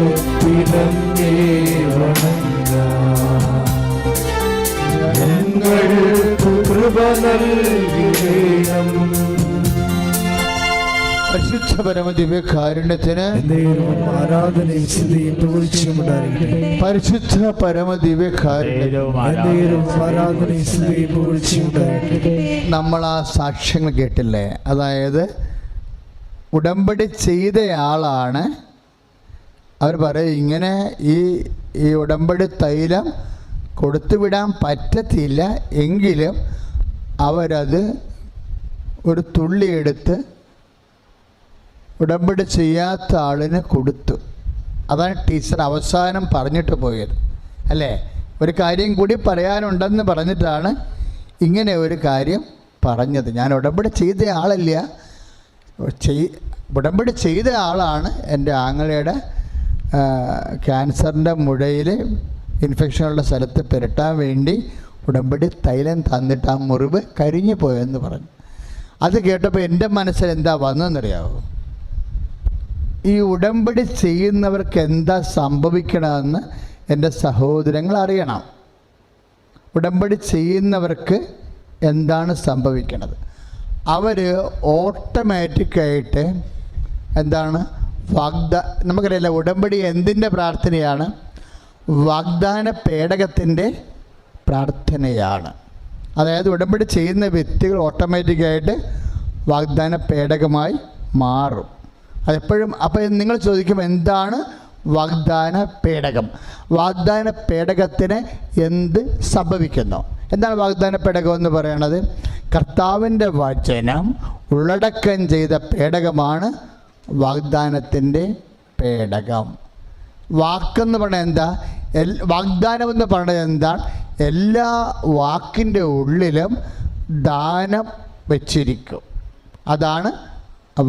മുത്തിടങ്ങേ വണങ്ങാം. ഞങ്ങൾക്ക് കൃപ നൽകിടേണം. പരിശുദ്ധ പരമദിവ്യകാരുണ്യത്തിന് ആരാധനയും സ്തുതിയും പുകഴ്ചയും ഉണ്ടായിരിക്കട്ടെ. പരിശുദ്ധ പരമദിവ്യകാരുണ്യത്തിന് ആരാധനയും സ്തുതിയും പുകഴ്ചയും ഉണ്ടായിരിക്കട്ടെ. നമ്മൾ ആ സാക്ഷ്യങ്ങൾ കേട്ടില്ലേ? അതായത് ഉടമ്പടി ചെയ്തയാളാണ്. അവർ പറയും ഇങ്ങനെ ഈ ഉടമ്പടി തൈലം കൊടുത്തുവിടാൻ പറ്റത്തില്ല, എങ്കിലും അവരത് ഒരു തുള്ളി എടുത്ത് ഉടമ്പടി ചെയ്യാത്ത ആളിന് കൊടുത്തു. അതാണ് ടീച്ചർ അവസാനം പറഞ്ഞിട്ട് പോയത് അല്ലേ? ഒരു കാര്യം കൂടി പറയാനുണ്ടെന്ന് പറഞ്ഞിട്ടാണ് ഇങ്ങനെ ഒരു കാര്യം പറഞ്ഞത്. ഞാൻ ഉടമ്പടി ചെയ്ത ആളല്ല, ഉടമ്പടി ചെയ്ത ആളാണ്. എൻ്റെ ആങ്ങളയുടെ ക്യാൻസറിൻ്റെ മുഴയിൽ ഇൻഫെക്ഷനുള്ള സ്ഥലത്ത് പുരട്ടാൻ വേണ്ടി ഉടമ്പടി തൈലം തന്നിട്ട് ആ മുറിവ് കരിഞ്ഞു പോയെന്ന് പറഞ്ഞു. അത് കേട്ടപ്പോൾ എൻ്റെ മനസ്സിൽ എന്താ വന്നതെന്നറിയാമോ? ഈ ഉടമ്പടി ചെയ്യുന്നവർക്ക് എന്താ സംഭവിക്കണമെന്ന് എൻ്റെ സഹോദരങ്ങൾ അറിയണം. ഉടമ്പടി ചെയ്യുന്നവർക്ക് എന്താണ് സംഭവിക്കുന്നത്? അവർ ഓട്ടോമാറ്റിക്കായിട്ട് എന്താണ് നമുക്കറിയില്ല, ഉടമ്പടി എന്തിൻ്റെ പ്രാർത്ഥനയാണ്? വാഗ്ദാന പേടകത്തിൻ്റെ പ്രാർത്ഥനയാണ്. അതായത് ഉടമ്പടി ചെയ്യുന്ന വ്യക്തികൾ ഓട്ടോമാറ്റിക്കായിട്ട് വാഗ്ദാന പേടകമായി മാറും. അതെപ്പോഴും. അപ്പോൾ നിങ്ങൾ ചോദിക്കും എന്താണ് വാഗ്ദാന പേടകം? വാഗ്ദാന പേടകത്തിന് എന്ത് സംഭവിക്കുന്നു? എന്താണ് വാഗ്ദാന പേടകം എന്ന് പറയുന്നത്? കർത്താവിൻ്റെ വചനം ഉള്ളടക്കം ചെയ്ത പേടകമാണ് വാഗ്ദാനത്തിൻ്റെ പേടകം. വാക്കെന്ന് പറഞ്ഞാൽ എന്താ? വാഗ്ദാനം എന്ന് പറയുന്നത് എന്താണ്? എല്ലാ വാക്കിൻ്റെ ഉള്ളിലും ദാനം വച്ചിരിക്കും. അതാണ്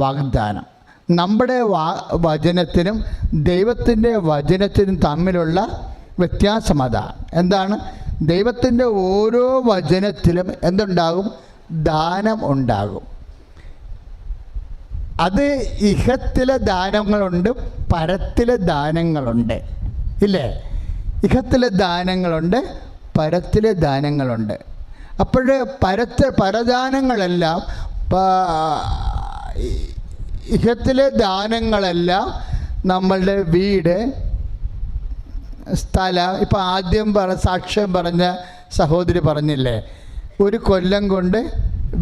വാഗ്ദാനം. നമ്മുടെ വചനത്തിനും ദൈവത്തിൻ്റെ വചനത്തിനും തമ്മിലുള്ള വ്യത്യാസം അതാണ്. എന്താണ്? ദൈവത്തിൻ്റെ ഓരോ വചനത്തിലും എന്തുണ്ടാകും? ദാനം ഉണ്ടാകും. അത് ഇഹത്തിലെ ദാനങ്ങളുണ്ട്, പരത്തിലെ ദാനങ്ങളുണ്ട്, ഇല്ലേ? ഇഹത്തിലെ ദാനങ്ങളുണ്ട്, പരത്തിലെ ദാനങ്ങളുണ്ട്. അപ്പോൾ പരദാനങ്ങളെല്ലാം, ഇഹത്തിലെ ദാനങ്ങളെല്ലാം നമ്മളുടെ വീട്, സ്ഥലം. ഇപ്പം ആദ്യം സാക്ഷ്യം പറഞ്ഞ സഹോദരി പറഞ്ഞില്ലേ, ഒരു കൊല്ലം കൊണ്ട്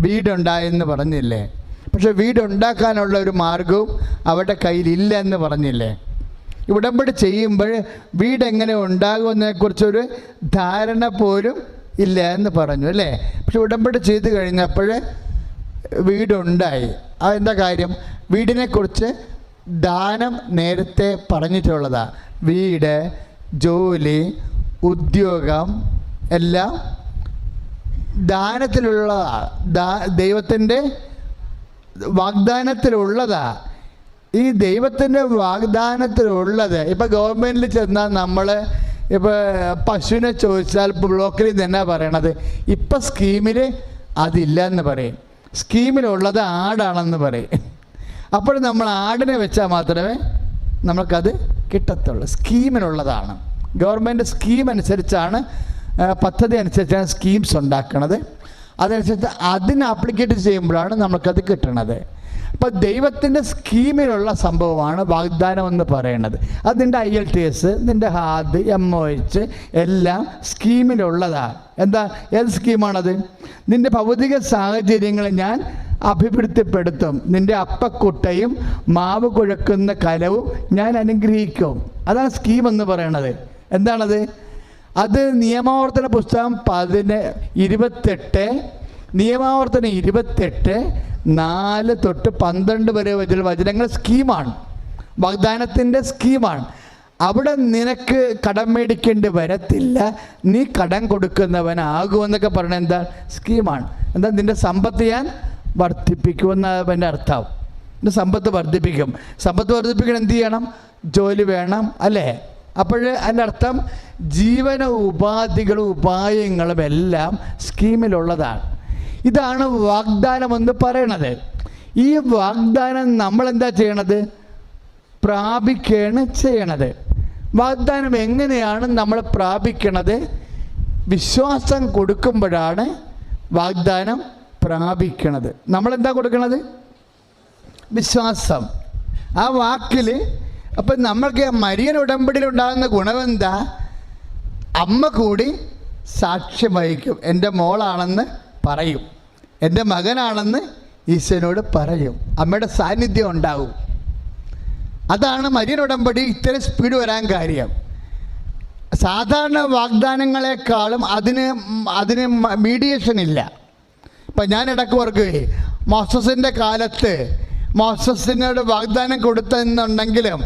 വീടുണ്ടായെന്ന് പറഞ്ഞില്ലേ? പക്ഷെ വീടുണ്ടാക്കാനുള്ള ഒരു മാർഗവും അവരുടെ കയ്യിലില്ല എന്ന് പറഞ്ഞില്ലേ? ഉടമ്പടി ചെയ്യുമ്പോൾ വീടെങ്ങനെ ഉണ്ടാകുമെന്നതിനെക്കുറിച്ചൊരു ധാരണ പോലും ഇല്ല എന്ന് പറഞ്ഞു അല്ലേ? പക്ഷെ ഉടമ്പടി ചെയ്ത് കഴിഞ്ഞപ്പോൾ വീടുണ്ടായി. അതെന്താ കാര്യം? വീടിനെക്കുറിച്ച് ദാനം നേരത്തെ പറഞ്ഞിട്ടുള്ളതാണ്. വീട്, ജോലി, ഉദ്യോഗം എല്ലാം ദാനത്തിലുള്ളതാണ്. ദൈവത്തിൻ്റെ വാഗ്ദാനത്തിലുള്ളതാ. ഈ ദൈവത്തിൻ്റെ വാഗ്ദാനത്തിലുള്ളത് ഇപ്പം ഗവൺമെൻറ്റിൽ ചെന്നാൽ നമ്മൾ ഇപ്പോൾ പശുവിനെ ചോദിച്ചാൽ ഇപ്പോൾ ബ്ലോക്കിൽ തന്നെ പറയണത് ഇപ്പം സ്കീമിൽ അതില്ല എന്ന് പറയും. സ്കീമിലുള്ളത് ആടാണെന്ന് പറയും. അപ്പോൾ നമ്മൾ ആടിനെ വെച്ചാൽ മാത്രമേ നമുക്കത് കിട്ടത്തുള്ളൂ. സ്കീമിനുള്ളതാണ്. ഗവൺമെൻറ് സ്കീം അനുസരിച്ചാണ്, പദ്ധതി അനുസരിച്ചാണ് സ്കീംസ് ഉണ്ടാക്കുന്നത്. അതനുസരിച്ച് അതിന് ആപ്ലിക്കേറ്റ് ചെയ്യുമ്പോഴാണ് നമുക്കത് കിട്ടണത്. അപ്പോൾ ദൈവത്തിൻ്റെ സ്കീമിലുള്ള സംഭവമാണ് വാഗ്ദാനം എന്ന് പറയുന്നത്. അത് നിൻ്റെ IELTS, നിൻ്റെ ഹാദ്, MOH എല്ലാം സ്കീമിലുള്ളതാണ്. എന്താ? ഏത് സ്കീമാണത്? നിൻ്റെ ഭൗതിക സാഹചര്യങ്ങളെ ഞാൻ അഭിവൃദ്ധിപ്പെടുത്തും, നിൻ്റെ അപ്പക്കുട്ടയും മാവ് കുഴക്കുന്ന കലവും ഞാൻ അനുഗ്രഹിക്കും. അതാണ് സ്കീം എന്ന് പറയണത്. എന്താണത്? അത് നിയമാവർത്തന പുസ്തകം 28, നിയമാവർത്തനം 28, 4 തൊട്ട് 12 വരെ വചനങ്ങൾ സ്കീമാണ്, വാഗ്ദാനത്തിൻ്റെ സ്കീമാണ്. അവിടെ നിനക്ക് കടം മേടിക്കേണ്ടി വരത്തില്ല, നീ കടം കൊടുക്കുന്നവനാകുമെന്നൊക്കെ പറഞ്ഞാൽ എന്താ? സ്കീമാണ്. എന്താ? നിൻ്റെ സമ്പത്ത് ഞാൻ വർദ്ധിപ്പിക്കുമെന്നാണ് എൻ്റെ അർത്ഥം. എൻ്റെ സമ്പത്ത് വർദ്ധിപ്പിക്കും. സമ്പത്ത് വർദ്ധിപ്പിക്കണം എന്ത് ചെയ്യണം? ജോലി വേണം അല്ലേ? അപ്പോൾ അതിൻ്റെ അർത്ഥം ജീവന ഉപാധികളും ഉപായങ്ങളും എല്ലാം സ്കീമിലുള്ളതാണ്. ഇതാണ് വാഗ്ദാനമെന്ന് പറയണത്. ഈ വാഗ്ദാനം നമ്മളെന്താ ചെയ്യണത്? പ്രാപിക്കുകയാണ് ചെയ്യണത്. വാഗ്ദാനം എങ്ങനെയാണ് നമ്മൾ പ്രാപിക്കണത്? വിശ്വാസം കൊടുക്കുമ്പോഴാണ് വാഗ്ദാനം പ്രാപിക്കണത്. നമ്മളെന്താ കൊടുക്കണത്? വിശ്വാസം. ആ വാക്കിൽ അപ്പം നമ്മൾക്ക് മരിയൻ ഉടമ്പടിയിലുണ്ടാകുന്ന ഗുണമെന്താ? അമ്മ കൂടി സാക്ഷ്യം വഹിക്കും. എൻ്റെ മോളാണെന്ന് പറയും, എൻ്റെ മകനാണെന്ന് ഈശോനോട് പറയും. അമ്മയുടെ സാന്നിധ്യം ഉണ്ടാവും. അതാണ് മരിയൻ ഉടമ്പടി ഇത്രയും സ്പീഡ് വരാൻ കാര്യം. സാധാരണ വാഗ്ദാനങ്ങളെക്കാളും അതിന് മീഡിയേഷൻ ഇല്ല. ഇപ്പം ഞാൻ ഇടയ്ക്ക് ഓർക്കുകയെ, മോസസിൻ്റെ കാലത്ത് മോസസിനോട് വാഗ്ദാനം കൊടുത്തെന്നുണ്ടെങ്കിലും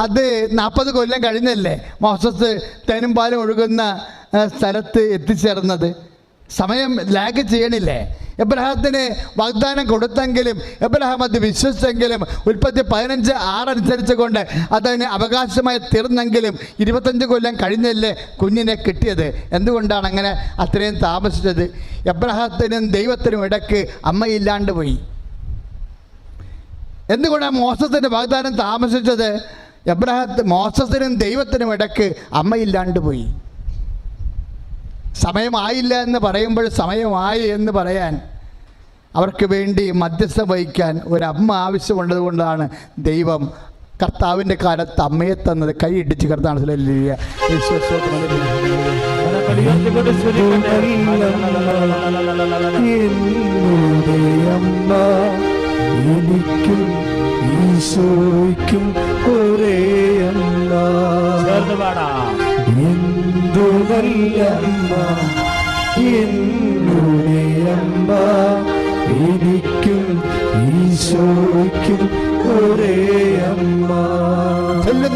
അത് 40 കൊല്ലം കഴിഞ്ഞല്ലേ മോസസ് തേനും പാലും ഒഴുകുന്ന സ്ഥലത്ത് എത്തിച്ചേർന്നത്. സമയം ലാഗ് ചെയ്യണില്ലേ? എബ്രഹാത്തിന് വാഗ്ദാനം കൊടുത്തെങ്കിലും എബ്രഹാം അത് വിശ്വസിച്ചെങ്കിലും ഉൽപ്പത്തി 15:6 അനുസരിച്ച് കൊണ്ട് അതിന് അവകാശമായി തീർന്നെങ്കിലും 25 കൊല്ലം കഴിഞ്ഞല്ലേ കുഞ്ഞിനെ കിട്ടിയത്. എന്തുകൊണ്ടാണ് അങ്ങനെ അത്രയും താമസിച്ചത്? എബ്രഹാത്തിനും ദൈവത്തിനും ഇടയ്ക്ക് അമ്മയില്ലാണ്ട് പോയി. എന്തുകൊണ്ടാണ് മോസസിൻ്റെ വാഗ്ദാനം താമസിച്ചത്? മോസസിനും ദൈവത്തിനും ഇടയ്ക്ക് അമ്മയില്ലാണ്ട് പോയി. സമയമായില്ല എന്ന് പറയുമ്പോൾ സമയമായി എന്ന് പറയാൻ അവർക്ക് വേണ്ടി മധ്യസ്ഥം വഹിക്കാൻ ഒരമ്മ ആവശ്യമുള്ളത് കൊണ്ടാണ് ദൈവം കർത്താവിൻ്റെ കാലത്ത് അമ്മയെ തന്നത്. കൈ ഇടിച്ച് കർത്താവ് എനിക്കും ഈശോയ്ക്കും ഒരേ അമ്മ, എന്തു നല്ല അമ്മ, എന്നുടെ അമ്മ, എനിക്കും ഈശോയ്ക്കും ഒരേ അമ്മ. എന്തു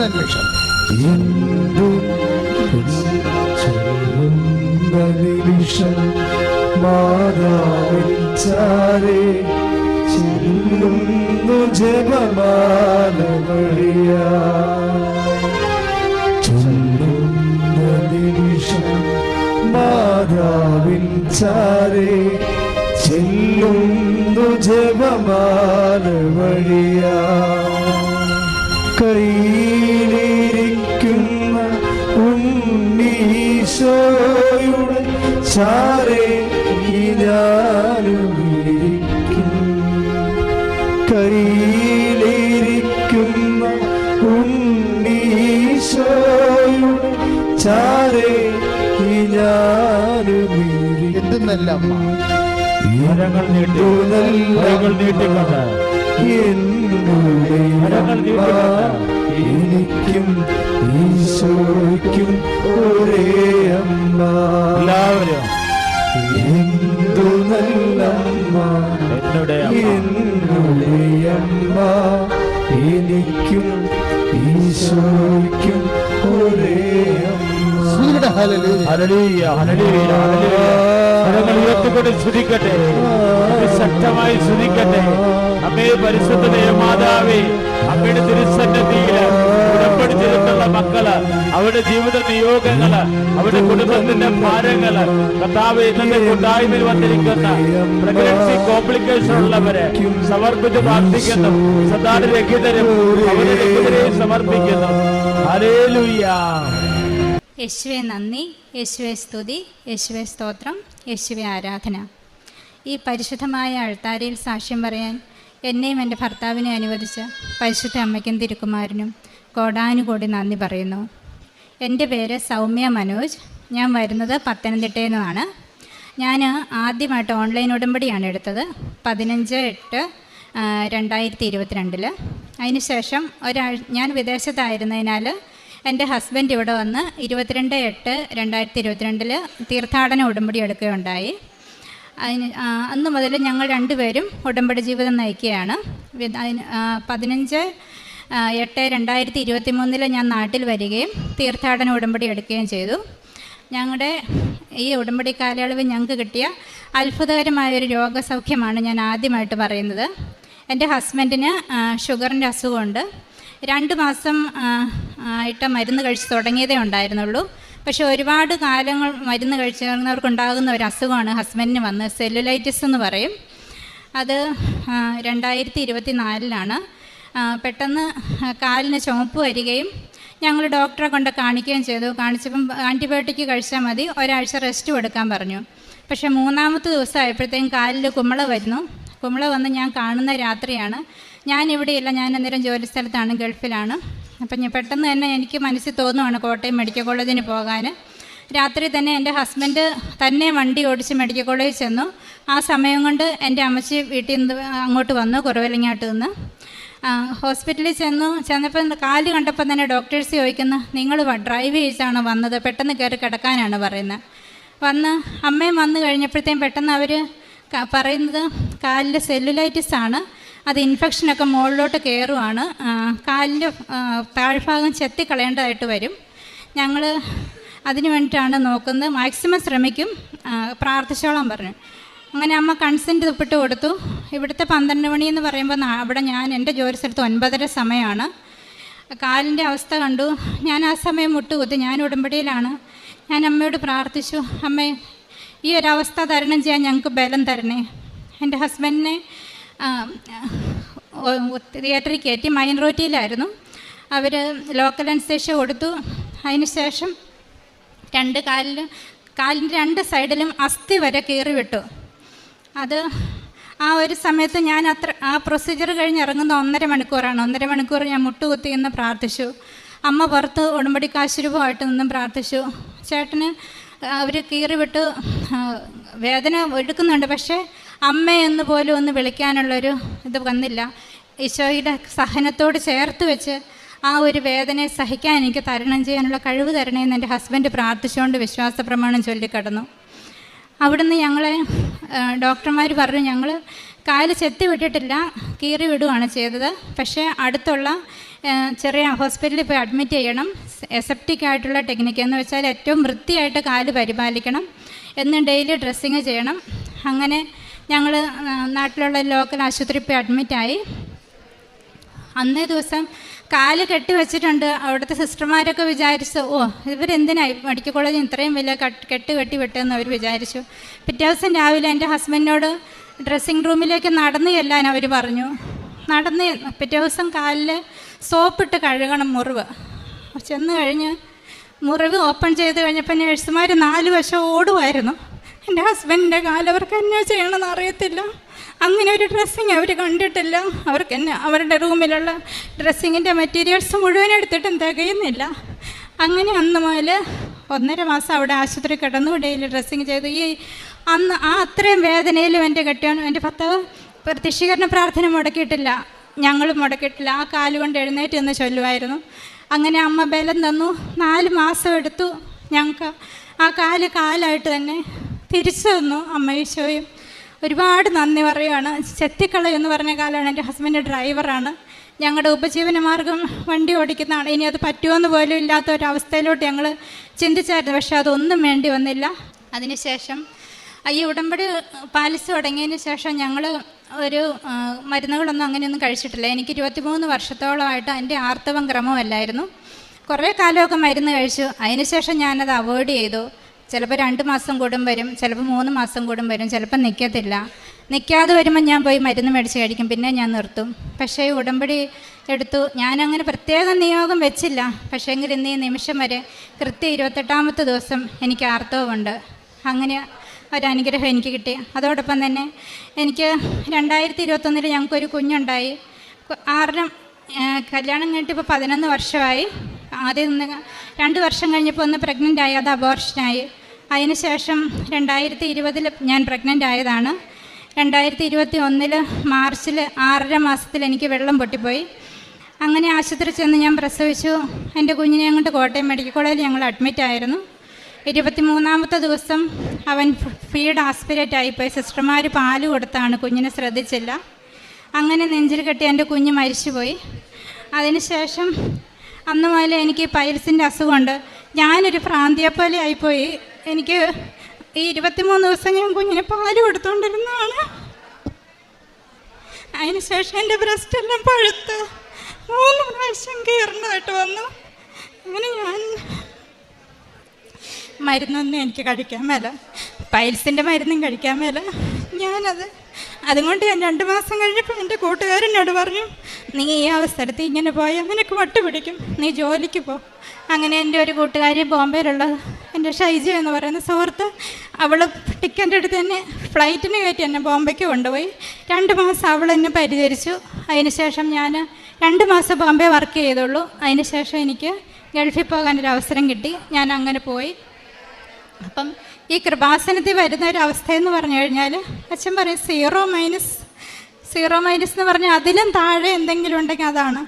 നിമിഷം മാതാവിൻ ചാരേ ചെല്ലുന്നു ജപമാല വഴിയായി. ചൊല്ലുന്ന നിമിഷം മാതാവിൻ ചാരേ ചെല്ലുന്നു ജപമാല വഴിയായി. കയ്യിലിരിക്കുന്ന ഉണ്ണീശോയുടെ ചാരേ ഞാനും ഇരിക്കും. കയ്യിലിരിക്കുന്ന ഉണ്ണീശോയുടെ ചാരേ ഞാനും ഇരിക്കും. എന്തെന്നല്ല അമ്മ എനിക്കും ഈശോയ്ക്കും ഒരേ അമ്മ. എല്ലാവരും എന്തു നല്ലമ്മ, എന്നുടെ അമ്മ, എനിക്കും ഈശോയ്ക്കും ഒരേ അമ്മ. സ്തുതിക്കട്ടെ, ശക്തമായി സ്തുതിക്കട്ടെ. അമ്മേ പരിശുദ്ധതേ മാതാവേ, അമ്മയുടെ തിരുസന്നിധിയില് ഉടമ്പടിച്ചിട്ടുള്ള മക്കള്, അവരുടെ ജീവിത നിയോഗങ്ങള്, അവരുടെ കുടുംബത്തിന്റെ ഭാരങ്ങള്, കർത്താവേ ഇന്നത്തെ കൂട്ടായ്മയിൽ വന്നിരിക്കുന്ന പ്രഗ്നൻസി കോംപ്ലിക്കേഷൻ ഉള്ളവരെ സമർപ്പിച്ച് പ്രാർത്ഥിക്കുന്നു. സദാരഹിതരും അവരുടെ രഹിതരെയും സമർപ്പിക്കുന്നു. ഹല്ലേലൂയ. യേശുവെ നന്ദി, യേശുവെ സ്തുതി, യേശുവെ സ്തോത്രം, യേശുവെ ആരാധന. ഈ പരിശുദ്ധമായ അൾത്താരയിൽ സാക്ഷ്യം പറയാൻ എന്നെയും എൻ്റെ ഭർത്താവിനെ അനുവദിച്ച പരിശുദ്ധ അമ്മയ്ക്കും തിരുക്കുമാരനും കോടാനുകോടി നന്ദി പറയുന്നു. എൻ്റെ പേര് സൗമ്യ മനോജ്. ഞാൻ വരുന്നത് പത്തനംതിട്ടയിൽ നിന്നാണ്. ഞാൻ ആദ്യമായിട്ട് ഓൺലൈൻ ഉടമ്പടിയാണ് എടുത്തത് 15/8/2022. അതിനുശേഷം ഞാൻ വിദേശത്തായിരുന്നതിനാൽ എൻ്റെ ഹസ്ബൻഡ് ഇവിടെ വന്ന് 22/8/2022 തീർത്ഥാടന ഉടമ്പടി എടുക്കുകയുണ്ടായി. അന്ന് മുതൽ ഞങ്ങൾ രണ്ടുപേരും ഉടമ്പടി ജീവിതം നയിക്കുകയാണ്. 15/8/2023 ഞാൻ നാട്ടിൽ വരികയും തീർത്ഥാടന ഉടമ്പടി എടുക്കുകയും ചെയ്തു. ഞങ്ങളുടെ ഈ ഉടമ്പടി കാലയളവിൽ ഞങ്ങൾക്ക് കിട്ടിയ അത്ഭുതകരമായൊരു രോഗസൗഖ്യമാണ് ഞാൻ ആദ്യമായിട്ട് പറയുന്നത്. എൻ്റെ ഹസ്ബൻഡിന് ഷുഗറിൻ്റെ അസുഖമുണ്ട്. 2 മാസം ആയിട്ട് മരുന്ന് കഴിച്ച് തുടങ്ങിയതേ ഉണ്ടായിരുന്നുള്ളൂ. പക്ഷേ ഒരുപാട് കാലങ്ങൾ മരുന്ന് കഴിച്ചവർക്കുണ്ടാകുന്ന ഒരു അസുഖമാണ് ഹസ്ബൻഡിന് വന്നത്. സെല്ലുലൈറ്റിസ് എന്ന് പറയും. അത് 2024 പെട്ടെന്ന് കാലിന് ചുമപ്പ് വരികയും ഞങ്ങൾ ഡോക്ടറെ കൊണ്ട് കാണിക്കുകയും ചെയ്തു. കാണിച്ചപ്പം ആൻറ്റിബയോട്ടിക് കഴിച്ചാൽ മതി, ഒരാഴ്ച റെസ്റ്റ് കൊടുക്കാൻ പറഞ്ഞു. പക്ഷേ 3-ാമത്തെ ദിവസം ആയപ്പോഴത്തേക്കും കാലിൽ കുമിള വരുന്നു. കുമിള വന്ന് ഞാൻ കാണുന്ന രാത്രിയാണ്. ഞാനിവിടെയില്ല, ഞാൻ അന്നേരം ജോലി സ്ഥലത്താണ്, ഗൾഫിലാണ്. അപ്പം ഞാൻ പെട്ടെന്ന് തന്നെ എനിക്ക് മനസ്സിൽ തോന്നുവാണ് കോട്ടയം മെഡിക്കൽ കോളേജിന് പോകാൻ. രാത്രി തന്നെ എൻ്റെ ഹസ്ബൻഡ് തന്നെ വണ്ടി ഓടിച്ച് മെഡിക്കൽ കോളേജിൽ ചെന്നു. ആ സമയം കൊണ്ട് എൻ്റെ അമ്മച്ചി വീട്ടിൽ നിന്ന് അങ്ങോട്ട് വന്നു, കുറവലങ്ങാട്ട് നിന്ന്. ഹോസ്പിറ്റലിൽ ചെന്നപ്പോൾ കാല് കണ്ടപ്പോൾ തന്നെ ഡോക്ടേഴ്സ് ചോദിക്കുന്നു, നിങ്ങൾ ഡ്രൈവ് ചെയ്താണോ വന്നത്, പെട്ടെന്ന് കയറി കിടക്കാനാണ് പറയുന്നത്. അമ്മയും വന്നു കഴിഞ്ഞപ്പോഴത്തേക്കും പെട്ടെന്ന് അവർ പറയുന്നത് കാലിൽ സെല്ലുലൈറ്റിസ് ആണ്, അത് ഇൻഫെക്ഷനൊക്കെ മുകളിലോട്ട് കയറുവാണ്, കാലിൻ്റെ താഴ്ഭാഗം ചെത്തിക്കളയേണ്ടതായിട്ട് വരും, ഞങ്ങൾ അതിന് വേണ്ടിയിട്ടാണ് നോക്കുന്നത്, മാക്സിമം ശ്രമിക്കും, പ്രാർത്ഥിച്ചോളാൻ പറഞ്ഞു. അങ്ങനെ അമ്മ കൺസെൻറ്റ് ഒപ്പിട്ട് കൊടുത്തു. ഇവിടുത്തെ 12 മണി എന്ന് പറയുമ്പോൾ അവിടെ എൻ്റെ ജോലി സ്ഥലത്ത് 9:30 സമയമാണ്. കാലിൻ്റെ അവസ്ഥ കണ്ടു. ഞാൻ ആ സമയം മുട്ടുകുത്തി, ഞാൻ ഉടമ്പടിയിലാണ്. ഞാൻ അമ്മയോട് പ്രാർത്ഥിച്ചു, അമ്മേ ഈ ഒരവസ്ഥ തരണം ചെയ്യാൻ ഞങ്ങൾക്ക് ബലം തരണേ. എൻ്റെ ഹസ്ബൻഡിനെ തിയേറ്ററിൽ കയറ്റി, മൈൻ റോറ്റിയിലായിരുന്നു. അവർ ലോക്കൽ അനസ്തേഷ്യ കൊടുത്തു. അതിന് ശേഷം കാലിൻ്റെ 2 സൈഡിലും അസ്ഥി വരെ കീറി വിട്ടു. അത് ആ ഒരു സമയത്ത് ഞാൻ ആ പ്രൊസീജിയർ കഴിഞ്ഞ് ഇറങ്ങുന്ന 1.5 മണിക്കൂറാണ്. 1.5 മണിക്കൂർ ഞാൻ മുട്ടുകുത്തി എന്ന് പ്രാർത്ഥിച്ചു. അമ്മ പുറത്ത് ഉടമ്പടി കാശുരൂപമായിട്ട് നിന്നും പ്രാർത്ഥിച്ചു. ചേട്ടന് അവർ കീറി വിട്ട് വേദന എടുക്കുന്നുണ്ട്, പക്ഷേ അമ്മ എന്ന് പോലും ഒന്ന് വിളിക്കാനുള്ളൊരു ഇത് വന്നില്ല. ഈശോയുടെ സഹനത്തോട് ചേർത്ത് വെച്ച് ആ ഒരു വേദനയെ സഹിക്കാൻ എനിക്ക് തരണം ചെയ്യാനുള്ള കഴിവ് തരണേന്ന് എൻ്റെ ഹസ്ബൻഡ് പ്രാർത്ഥിച്ചുകൊണ്ട് വിശ്വാസ പ്രമാണം ചൊല്ലിക്കടന്നു. അവിടുന്ന് ഞങ്ങളെ ഡോക്ടർമാർ പറഞ്ഞു, ഞങ്ങൾ കാല് ചെത്തി വിട്ടിട്ടില്ല, കീറി വിടുകയാണ് ചെയ്തത്. പക്ഷേ അടുത്തുള്ള ചെറിയ ഹോസ്പിറ്റലിൽ പോയി അഡ്മിറ്റ് ചെയ്യണം. എസെപ്റ്റിക് ആയിട്ടുള്ള ടെക്നിക്ക് എന്ന് വെച്ചാൽ ഏറ്റവും വൃത്തിയായിട്ട് കാല് പരിപാലിക്കണം, എന്നും ഡെയിലി ഡ്രസ്സിങ് ചെയ്യണം. അങ്ങനെ ഞങ്ങൾ നാട്ടിലുള്ള ലോക്കൽ ആശുപത്രിയിൽ പോയി അഡ്മിറ്റായി. അന്നേ ദിവസം കാല് കെട്ടി വെച്ചിട്ടുണ്ട്. അവിടുത്തെ സിസ്റ്റർമാരൊക്കെ വിചാരിച്ചു, ഇവരെന്തിനായി മെഡിക്കൽ കോളേജിൽ ഇത്രയും വലിയ കെട്ട് കെട്ടി വിട്ടതെന്ന് അവർ വിചാരിച്ചു. പിറ്റേ ദിവസം രാവിലെ എൻ്റെ ഹസ്ബൻഡിനോട് ഡ്രസ്സിങ് റൂമിലേക്ക് നടന്നു ചെല്ലാൻ അവർ പറഞ്ഞു. പിറ്റേ ദിവസം കാലിൽ സോപ്പിട്ട് കഴുകണം മുറിവ്. ചെന്ന് കഴിഞ്ഞ് മുറിവ് ഓപ്പൺ ചെയ്ത് കഴിഞ്ഞപ്പോൾ നഴ്സുമാർ 4 വശം ഓടുമായിരുന്നു. എൻ്റെ ഹസ്ബൻഡിൻ്റെ കാലവർക്ക് എന്നാ ചെയ്യണമെന്ന് അറിയത്തില്ല. അങ്ങനെ ഒരു ഡ്രസ്സിങ് അവർ കണ്ടിട്ടില്ല. അവർക്ക് തന്നെ അവരുടെ റൂമിലുള്ള ഡ്രസ്സിങ്ങിൻ്റെ മെറ്റീരിയൽസ് മുഴുവൻ എടുത്തിട്ടും തികയുന്നില്ല. അങ്ങനെ അന്ന് മുതൽ 1.5 മാസം അവിടെ ആശുപത്രി കിടന്നു, ഡെയിലി ഡ്രസ്സിങ് ചെയ്തു. അന്ന് അത്രയും വേദനയിലും എൻ്റെ ഭർത്താവ് പ്രത്യക്ഷീകരണ പ്രാർത്ഥന മുടക്കിയിട്ടില്ല, ഞങ്ങളും മുടക്കിയിട്ടില്ല. ആ കാലുകൊണ്ട് എഴുന്നേറ്റ് എന്ന് ചൊല്ലുമായിരുന്നു. അങ്ങനെ അമ്മ ബലം തന്നു. 4 മാസം എടുത്തു ഞങ്ങൾക്ക് ആ കാലായിട്ട് തന്നെ തിരിച്ചു തന്നു അമ്മ ഈശോയും. ഒരുപാട് നന്ദി പറയുകയാണ്. ചെത്തിക്കള എന്ന് പറഞ്ഞ കാലമാണ്. എൻ്റെ ഹസ്ബൻഡ് ഡ്രൈവറാണ്. ഞങ്ങളുടെ ഉപജീവന മാർഗം വണ്ടി ഓടിക്കുന്നതാണ്. ഇനി അത് പറ്റുമെന്ന് പോലും ഇല്ലാത്ത ഒരവസ്ഥയിലോട്ട് ഞങ്ങൾ ചിന്തിച്ചായിരുന്നു. പക്ഷേ അതൊന്നും വേണ്ടി വന്നില്ല. അതിനുശേഷം ഈ ഉടമ്പടി പാലിച്ച് തുടങ്ങിയതിന് ശേഷം ഞങ്ങൾ ഒരു മരുന്നുകളൊന്നും അങ്ങനെയൊന്നും കഴിച്ചിട്ടില്ല. എനിക്ക് 23 വർഷത്തോളമായിട്ട് എൻ്റെ ആർത്തവം ക്രമമല്ലായിരുന്നു. കുറേ കാലമൊക്കെ മരുന്ന് കഴിച്ചു. അതിനുശേഷം ഞാനത് അവോയ്ഡ് ചെയ്തു. ചിലപ്പോൾ 2 മാസം കൂടും വരും, ചിലപ്പോൾ 3 മാസം കൂടും വരും, ചിലപ്പോൾ നിൽക്കത്തില്ല. നിൽക്കാതെ വരുമ്പോൾ ഞാൻ പോയി മരുന്ന് മേടിച്ച് കഴിക്കും, പിന്നെ ഞാൻ നിർത്തും. പക്ഷേ ഉടമ്പടി എടുത്തു. ഞാനങ്ങനെ പ്രത്യേക നിയോഗം വെച്ചില്ല. പക്ഷേ എങ്കിൽ ഇന്ന് ഈ നിമിഷം വരെ കൃത്യം 28ാമത്തെ ദിവസം എനിക്ക് ആർത്തവമുണ്ട്. അങ്ങനെ ഒരനുഗ്രഹം എനിക്ക് കിട്ടി. അതോടൊപ്പം തന്നെ എനിക്ക് 2021 ഞങ്ങൾക്കൊരു കുഞ്ഞുണ്ടായി. കല്യാണം കഴിഞ്ഞിട്ട് ഇപ്പോൾ 11 വർഷമായി. ആദ്യം 2 വർഷം കഴിഞ്ഞപ്പോൾ ഒന്ന് പ്രഗ്നൻ്റ് ആയി, അത് അബോർഷനായി. അതിനുശേഷം 2020 ഞാൻ പ്രഗ്നൻ്റ് ആയതാണ്. 2021 മാർച്ചിൽ 6.5 മാസത്തിൽ എനിക്ക് വെള്ളം പൊട്ടിപ്പോയി. അങ്ങനെ ആശുപത്രി ചെന്ന് ഞാൻ പ്രസവിച്ചു. എൻ്റെ കുഞ്ഞിനെ കൊണ്ട് കോട്ടയം മെഡിക്കൽ കോളേജിൽ ഞങ്ങൾ അഡ്മിറ്റായിരുന്നു. 23ാമത്തെ ദിവസം അവൻ ഫീഡ് ആസ്പിരേറ്റ് ആയിപ്പോയി. സിസ്റ്റർമാർ പാല് കൊടുത്താണ്, കുഞ്ഞിനെ ശ്രദ്ധിച്ചില്ല. അങ്ങനെ നെഞ്ചിൽ കെട്ടി എൻ്റെ കുഞ്ഞ് മരിച്ചുപോയി. അതിനുശേഷം അന്ന് മുതൽ എനിക്ക് പൈൽസിൻ്റെ അസുഖമുണ്ട്. ഞാനൊരു ഭ്രാന്തിയെപ്പോലെ ആയിപ്പോയി. എനിക്ക് ഈ 23 ദിവസം ഞാൻ കുഞ്ഞിനെ പാല് കൊടുത്തുകൊണ്ടിരുന്നതാണ്. അതിനുശേഷം എൻ്റെ ബ്രസ്റ്റെല്ലാം പഴുത്ത് 3 പ്രാവശ്യം കീറേണ്ടതായിട്ട് വന്നു. അങ്ങനെ ഞാൻ മരുന്നൊന്നും എനിക്ക് കഴിക്കാൻ മേല, പൈൽസിൻ്റെ മരുന്നും കഴിക്കാൻ മേല. അതുകൊണ്ട് ഞാൻ 2 മാസം കഴിഞ്ഞപ്പോൾ എൻ്റെ കൂട്ടുകാരനോട് പറഞ്ഞു, നീ ഈ അവസരത്തിൽ ഇങ്ങനെ പോയാൽ നിനക്ക് വട്ട് പിടിക്കും, നീ ജോലിക്ക് പോ. അങ്ങനെ എൻ്റെ ഒരു കൂട്ടുകാരി ബോംബെയിലുള്ള എൻ്റെ ഷൈജു എന്ന് പറയുന്ന സുഹൃത്ത്, അവൾ ടിക്കറ്റ് എടുത്ത് തന്നെ ഫ്ലൈറ്റിന് കയറ്റി എന്നെ ബോംബെക്ക് കൊണ്ടുപോയി. 2 മാസം അവൾ എന്നെ പരിചരിച്ചു. അതിനുശേഷം ഞാൻ 2 മാസം ബോംബെ വർക്ക് ചെയ്തുള്ളൂ. അതിനുശേഷം എനിക്ക് ഗൾഫിൽ പോകാനൊരു അവസരം കിട്ടി. ഞാൻ അങ്ങനെ പോയി. അപ്പം ഈ കൃപാസനത്തിൽ വരുന്ന ഒരു അവസ്ഥയെന്ന് പറഞ്ഞു കഴിഞ്ഞാൽ അച്ഛൻ പറയും സീറോ മൈനസ് എന്ന് പറഞ്ഞാൽ അതിലും താഴെ എന്തെങ്കിലും ഉണ്ടെങ്കിൽ അതാണ്.